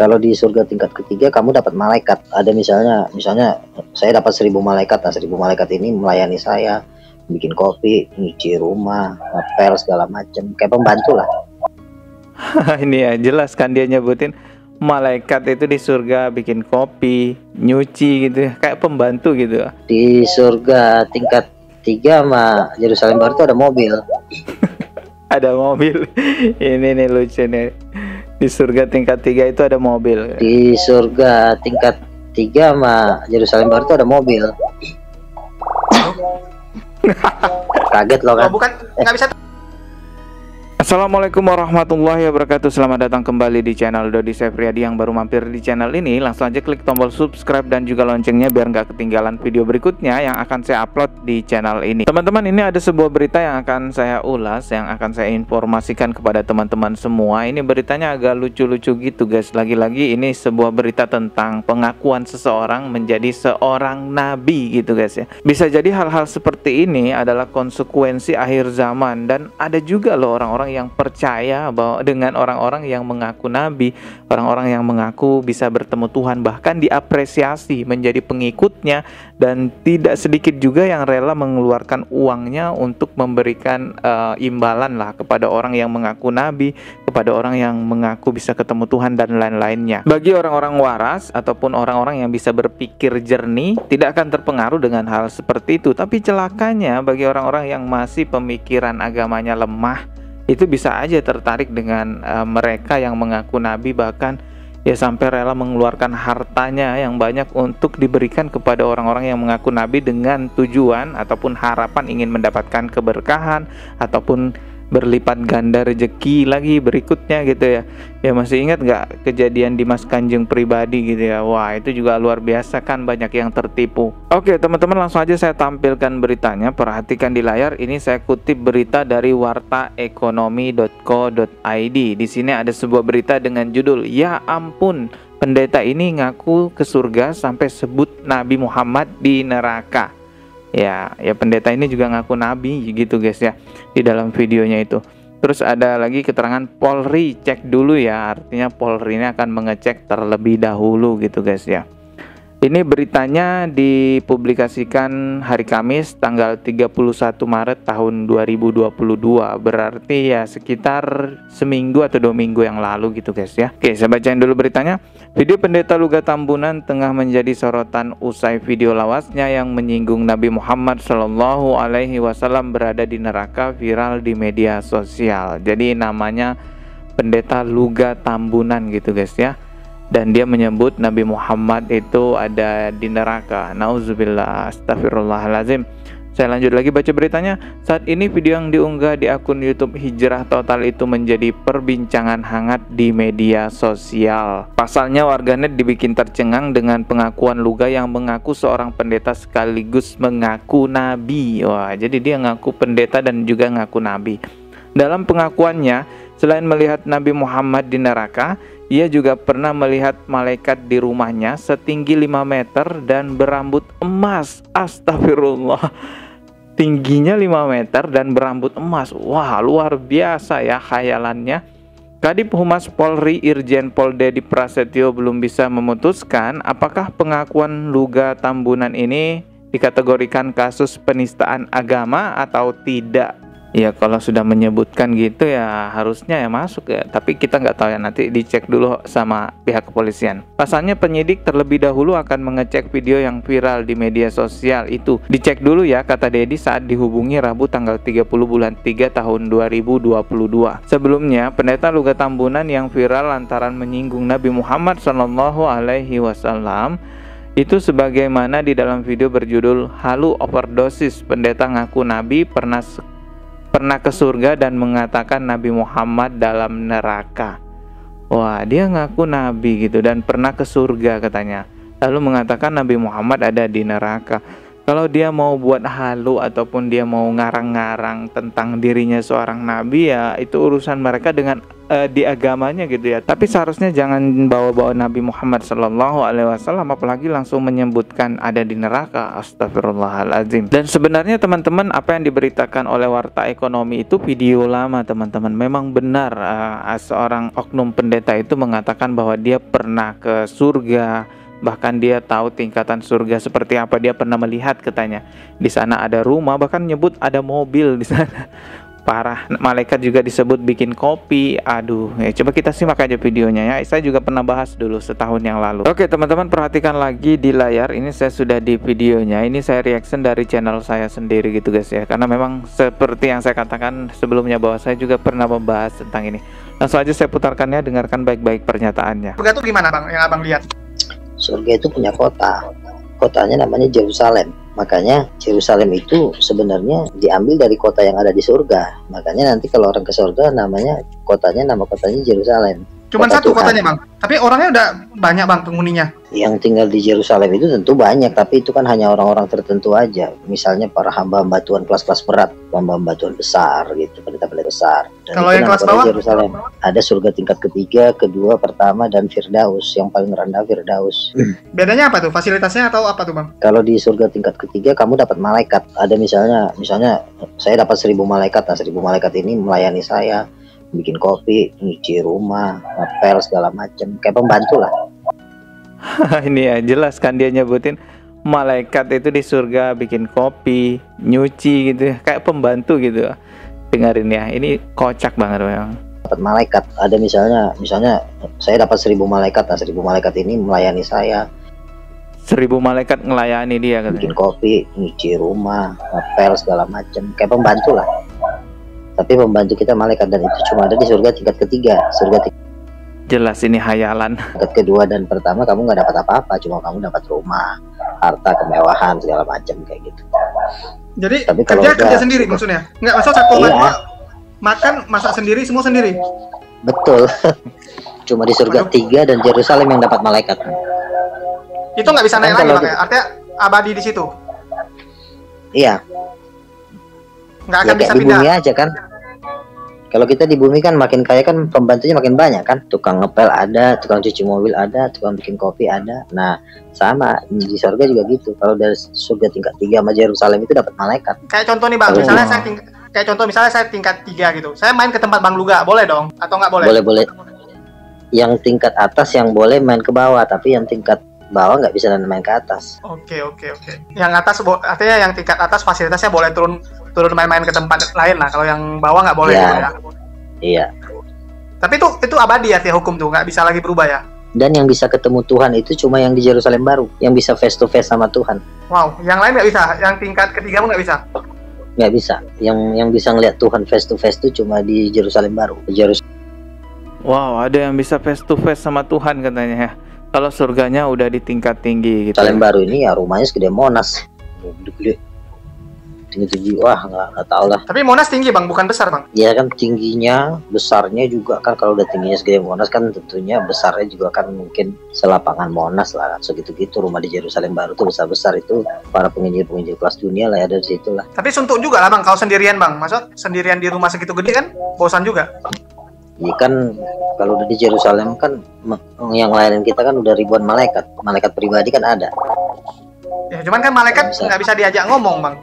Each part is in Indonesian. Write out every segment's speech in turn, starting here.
Kalau di surga tingkat ketiga kamu dapat malaikat. Ada misalnya saya dapat 1000 malaikat. Nah, 1000 malaikat ini melayani saya, bikin kopi, nyuci rumah, ngepel segala macam, kayak pembantu lah. Ini ya jelas kan dia nyebutin malaikat itu di surga bikin kopi, nyuci gitu ya, kayak pembantu gitu. Di surga tingkat 3 sama Yerusalem Baru itu ada mobil. Ada mobil. Ini nih lucu nih. Di surga tingkat 3 itu ada mobil. Di surga tingkat 3 sama Yerusalem Baru itu ada mobil. Kaget loh kan? Oh, bukan, nggak bisa. Assalamualaikum warahmatullahi wabarakatuh. Selamat datang kembali di channel Dodi Sefriadi. Yang baru mampir di channel ini, langsung aja klik tombol subscribe dan juga loncengnya biar nggak ketinggalan video berikutnya yang akan saya upload di channel ini. Teman-teman, ini ada sebuah berita yang akan saya ulas, yang akan saya informasikan kepada teman-teman semua. Ini beritanya agak lucu-lucu gitu guys. Lagi-lagi ini sebuah berita tentang pengakuan seseorang menjadi seorang nabi gitu guys ya. Bisa jadi hal-hal seperti ini adalah konsekuensi akhir zaman, dan ada juga loh orang-orang yang percaya bahwa dengan orang-orang yang mengaku nabi, orang-orang yang mengaku bisa bertemu Tuhan, bahkan diapresiasi menjadi pengikutnya, dan tidak sedikit juga yang rela mengeluarkan uangnya untuk memberikan imbalan lah kepada orang yang mengaku nabi, kepada orang yang mengaku bisa ketemu Tuhan dan lain-lainnya. Bagi orang-orang waras ataupun orang-orang yang bisa berpikir jernih, tidak akan terpengaruh dengan hal seperti itu. Tapi celakanya bagi orang-orang yang masih pemikiran agamanya lemah, itu bisa aja tertarik dengan mereka yang mengaku nabi, bahkan ya sampai rela mengeluarkan hartanya yang banyak untuk diberikan kepada orang-orang yang mengaku nabi dengan tujuan ataupun harapan ingin mendapatkan keberkahan ataupun berlipat ganda rezeki lagi berikutnya gitu ya. Ya masih ingat nggak kejadian Dimas Kanjeng pribadi gitu ya? Wah, itu juga luar biasa kan, banyak yang tertipu. Oke teman-teman, langsung aja saya tampilkan beritanya. Perhatikan di layar. Ini saya kutip berita dari wartaekonomi.co.id. Di sini ada sebuah berita dengan judul "Ya ampun, pendeta ini ngaku ke surga sampai sebut Nabi Muhammad di neraka." Ya pendeta ini juga ngaku nabi gitu guys ya, di dalam videonya itu. Terus ada lagi keterangan Polri, cek dulu ya, artinya Polri ini akan mengecek terlebih dahulu gitu guys ya. Ini beritanya dipublikasikan hari Kamis tanggal 31 Maret tahun 2022. Berarti ya sekitar seminggu atau 2 minggu yang lalu gitu guys ya. Oke, saya bacain dulu beritanya. Video pendeta Luga Tambunan tengah menjadi sorotan usai video lawasnya yang menyinggung Nabi Muhammad SAW berada di neraka viral di media sosial. Jadi namanya pendeta Luga Tambunan gitu guys ya. Dan dia menyebut Nabi Muhammad itu ada di neraka. Nauzubillah, astagfirullahalazim. Saya lanjut lagi baca beritanya. Saat ini video yang diunggah di akun YouTube Hijrah Total itu menjadi perbincangan hangat di media sosial. Pasalnya warganet dibikin tercengang dengan pengakuan Luga yang mengaku seorang pendeta sekaligus mengaku nabi. Wah, jadi dia ngaku pendeta dan juga ngaku nabi. Dalam pengakuannya, selain melihat Nabi Muhammad di neraka, ia juga pernah melihat malaikat di rumahnya setinggi 5 meter dan berambut emas. Astagfirullah. Tingginya 5 meter dan berambut emas. Wah, luar biasa ya khayalannya. Kadip Humas Polri Irjen Pol Dedi Prasetyo belum bisa memutuskan apakah pengakuan Luga Tambunan ini dikategorikan kasus penistaan agama atau tidak. Ya kalau sudah menyebutkan gitu ya harusnya ya masuk ya. Tapi kita nggak tahu ya, nanti dicek dulu sama pihak kepolisian. Pasalnya penyidik terlebih dahulu akan mengecek video yang viral di media sosial itu. Dicek dulu ya, kata Dedi saat dihubungi Rabu tanggal 30 bulan 3 tahun 2022. Sebelumnya pendeta Luga Tambunan yang viral lantaran menyinggung Nabi Muhammad SAW itu sebagaimana di dalam video berjudul "Halu Overdosis", pendeta ngaku nabi pernah ke surga dan mengatakan Nabi Muhammad dalam neraka. Wah, dia ngaku nabi gitu dan pernah ke surga katanya, lalu mengatakan Nabi Muhammad ada di neraka. Kalau dia mau buat halu ataupun dia mau ngarang-ngarang tentang dirinya seorang nabi, ya itu urusan mereka dengan di agamanya gitu ya. Tapi seharusnya jangan bawa-bawa Nabi Muhammad SAW, apalagi langsung menyebutkan ada di neraka. Astagfirullahaladzim. Dan sebenarnya teman-teman, apa yang diberitakan oleh Warta Ekonomi itu video lama teman-teman. Memang benar seorang oknum pendeta itu mengatakan bahwa dia pernah ke surga. Bahkan dia tahu tingkatan surga seperti apa. Dia pernah melihat, katanya di sana ada rumah, bahkan nyebut ada mobil di sana. Parah. Malaikat juga disebut bikin kopi. Aduh, ya coba kita simak aja videonya ya. Saya juga pernah bahas dulu setahun yang lalu. Oke teman-teman, perhatikan lagi di layar. Ini saya sudah di videonya. Ini saya reaction dari channel saya sendiri gitu guys ya. Karena memang seperti yang saya katakan sebelumnya, bahwa saya juga pernah membahas tentang ini. Langsung aja saya putarkannya, dengarkan baik-baik pernyataannya. Surga itu gimana bang, yang abang lihat? Surga itu punya kota. Kotanya namanya Yerusalem. Makanya Yerusalem itu sebenarnya diambil dari kota yang ada di surga. Makanya nanti kalau orang ke surga nama kotanya Yerusalem. Cuman Kota satu Tuhan. kotanya bang, tapi orangnya udah banyak bang penghuninya. Yang tinggal di Yerusalem itu tentu banyak, tapi itu kan hanya orang-orang tertentu aja. Misalnya para hamba-hamba Tuhan kelas-kelas berat, hamba-hamba Tuhan besar gitu, pendeta-pendeta besar. Dan Kalau itu yang nama kelas kota bawah? Yerusalem. Ada surga tingkat ketiga, kedua, pertama, dan Firdaus. Yang paling rendah Firdaus. Bedanya apa tuh? Fasilitasnya atau apa tuh bang? Kalau di surga tingkat ketiga kamu dapat malaikat. Ada misalnya saya dapat 1.000 malaikat. Nah, 1.000 malaikat ini melayani saya, bikin kopi, nyuci rumah, ngepel segala macam, kayak pembantu lah. Ini ya jelas kan dia nyebutin malaikat itu di surga bikin kopi, nyuci gitu ya, kayak pembantu gitu. Dengerin ya, ini kocak banget memang. Dapat malaikat. Ada misalnya saya dapat 1.000 malaikat. Nah, 1.000 malaikat ini melayani saya, 1.000 malaikat ngelayani dia bikin katanya. kopi, nyuci rumah, ngepel segala macam, kayak pembantu lah. Tapi pembantu kita malaikat, dan itu cuma ada di surga tingkat ketiga. Surga Jelas ini hayalan. tingkat kedua dan pertama kamu nggak dapat apa-apa, cuma kamu dapat rumah, harta, kemewahan segala macam kayak gitu. Jadi Tapi kalau kerja udah- sendiri maksudnya? Nggak, maksud satu Iya. rumah makan, masak sendiri, semua sendiri. Betul. Cuma di surga Waduh. 3 dan Yerusalem yang dapat malaikat. Itu nggak bisa naik Kan lagi kalau bang ya? Artinya abadi di situ, Iya, nggak ya akan kayak bisa di pindah. bumi aja kan. Kalau kita di bumi kan makin kaya kan pembantunya makin banyak kan. Tukang ngepel ada, tukang cuci mobil ada, tukang bikin kopi ada. Nah, sama di surga juga gitu. Kalau dari surga tingkat 3 sama Yerusalem itu dapat malaikat. Kayak contoh nih bang, Kalau- misalnya saya tingkat 3 gitu. Saya main ke tempat bang Luga, boleh dong? Atau nggak boleh? Boleh. Yang tingkat atas yang boleh main ke bawah, tapi yang tingkat bawah nggak bisa main ke atas. Oke. Yang atas artinya yang tingkat atas fasilitasnya boleh turun main-main ke tempat lain lah. Kalau yang bawah nggak boleh Ya. gitu ya. Iya. Tapi itu abadi ya, hukum tuh nggak bisa lagi berubah ya. Dan yang bisa ketemu Tuhan itu cuma yang di Yerusalem baru, yang bisa face to face sama Tuhan. Wow, yang lain nggak bisa. Yang tingkat ketiga pun nggak bisa. Nggak bisa. Yang bisa ngeliat Tuhan face to face itu cuma di Yerusalem baru. Yerusalem Wow, ada yang bisa face to face sama Tuhan katanya ya. Kalau surganya udah di tingkat tinggi gitu. baru ini ya rumahnya segede Monas. Gede. Tinggi, wah nggak tahu lah. Tapi Monas tinggi bang, bukan besar bang. Ya kan tingginya, besarnya juga kan, kalau udah tingginya segede Monas kan tentunya besarnya juga kan mungkin selapangan Monas lah, segitu-gitu. Rumah di Yerusalem baru tuh besar-besar, itu para penginjil kelas dunia lah ya, dari situ lah. Tapi suntuk juga lah bang, kalau sendirian bang. Maksud sendirian di rumah segitu gede kan, bosan juga. Iya kan, kalau udah di Yerusalem kan yang layanin kita kan udah ribuan malaikat pribadi kan ada. Ya cuman kan malaikat Bisa. nggak bisa diajak ngomong bang.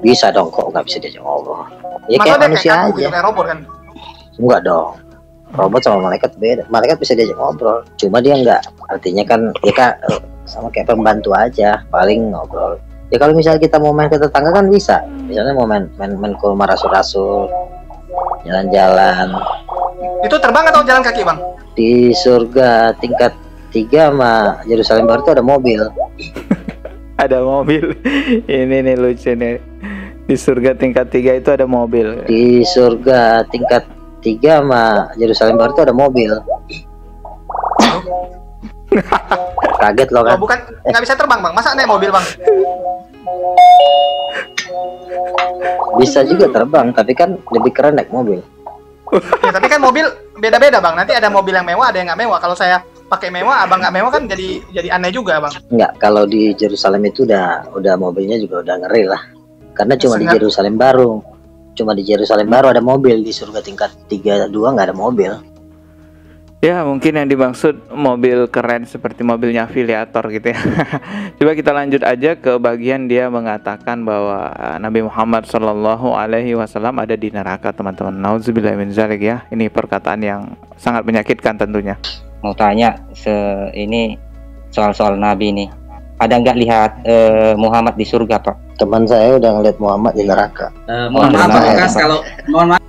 Bisa dong, kok nggak bisa diajak ngobrol. Ya kayak Maksudnya manusia kaku aja. gitu, kayak robot kan. Enggak dong. Robot sama malaikat beda. Malaikat bisa diajak ngobrol. Cuma dia enggak. Artinya kan ya sama kayak pembantu aja, paling ngobrol. Ya kalau misalnya kita mau main ke tetangga kan bisa. Misalnya mau main ke rumah rasul-rasul, jalan-jalan. Itu terbang atau jalan kaki bang? Di surga tingkat 3 sama Yerusalem baru itu ada mobil. Ada mobil. Ini nih lucu nih. Di surga tingkat 3 itu ada mobil. Di surga tingkat 3 sama Yerusalem baru itu ada mobil. Kaget loh Oh, kan. bukan, nggak bisa terbang bang. Masa naik mobil bang? Bisa juga terbang, tapi kan lebih keren naik mobil. Ya, tapi kan mobil beda-beda bang. Nanti ada mobil yang mewah, ada yang nggak mewah. Kalau saya pakai mewah, abang nggak mewah kan jadi aneh juga bang. Enggak, kalau di Yerusalem itu udah mobilnya juga udah ngeri lah. Karena cuma di Sangat. Yerusalem baru. Cuma di Yerusalem baru ada mobil, di surga tingkat 32 nggak ada mobil. Ya, mungkin yang dimaksud mobil keren seperti mobilnya afiliator gitu ya. Coba kita lanjut aja ke bagian dia mengatakan bahwa Nabi Muhammad Shallallahu Alaihi Wasallam ada di neraka, teman-teman. Nauzubillah min zalik ya. Ini perkataan yang sangat menyakitkan tentunya. Mau tanya ini soal Nabi nih. Ada nggak lihat Muhammad di surga, Pak? Teman saya udah ngeliat Muhammad di neraka. Mohon maaf Pak Lukas, kalau mohon maaf.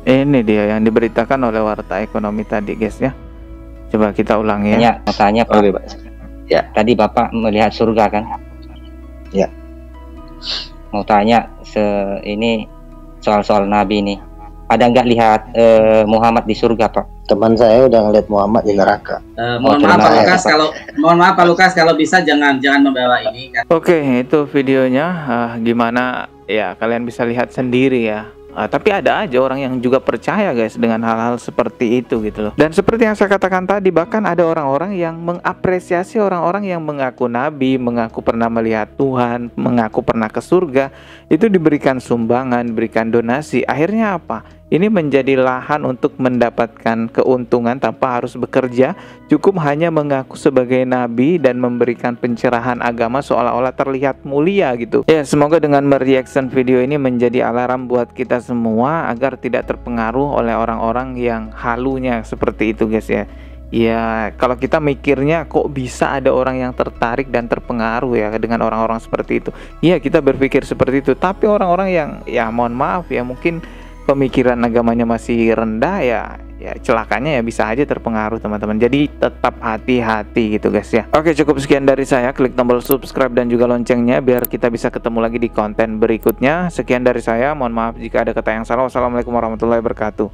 Ini dia yang diberitakan oleh Warta Ekonomi tadi, guys ya. Coba kita ulangi ya. Mau tanya Pak. Ya. Tadi Bapak melihat surga kan? Ya. Mau tanya ini soal Nabi nih. Ada nggak lihat Muhammad di surga, Pak? Teman saya udah ngeliat Muhammad di neraka. Mohon maaf Pak Lukas, mohon maaf Pak Lukas, kalau bisa jangan membawa ini. Oke, itu videonya. Gimana ya, kalian bisa lihat sendiri ya. Tapi ada aja orang yang juga percaya, guys, dengan hal-hal seperti itu gitu loh. Dan seperti yang saya katakan tadi, bahkan ada orang-orang yang mengapresiasi orang-orang yang mengaku nabi, mengaku pernah melihat Tuhan, mengaku pernah ke surga, itu diberikan sumbangan, diberikan donasi. Akhirnya apa? Ini menjadi lahan untuk mendapatkan keuntungan tanpa harus bekerja, cukup hanya mengaku sebagai nabi dan memberikan pencerahan agama seolah-olah terlihat mulia gitu. Ya, semoga dengan mereaction video ini menjadi alarm buat kita semua agar tidak terpengaruh oleh orang-orang yang halunya seperti itu, guys ya. Ya, kalau kita mikirnya kok bisa ada orang yang tertarik dan terpengaruh ya dengan orang-orang seperti itu. Iya, kita berpikir seperti itu, tapi orang-orang yang ya mohon maaf ya, mungkin pemikiran agamanya masih rendah ya celakanya ya bisa aja terpengaruh, teman-teman. Jadi tetap hati-hati gitu, guys ya. Oke, cukup sekian dari saya. Klik tombol subscribe dan juga loncengnya biar kita bisa ketemu lagi di konten berikutnya. Sekian dari saya, mohon maaf jika ada kata yang salah. Wassalamualaikum warahmatullahi wabarakatuh.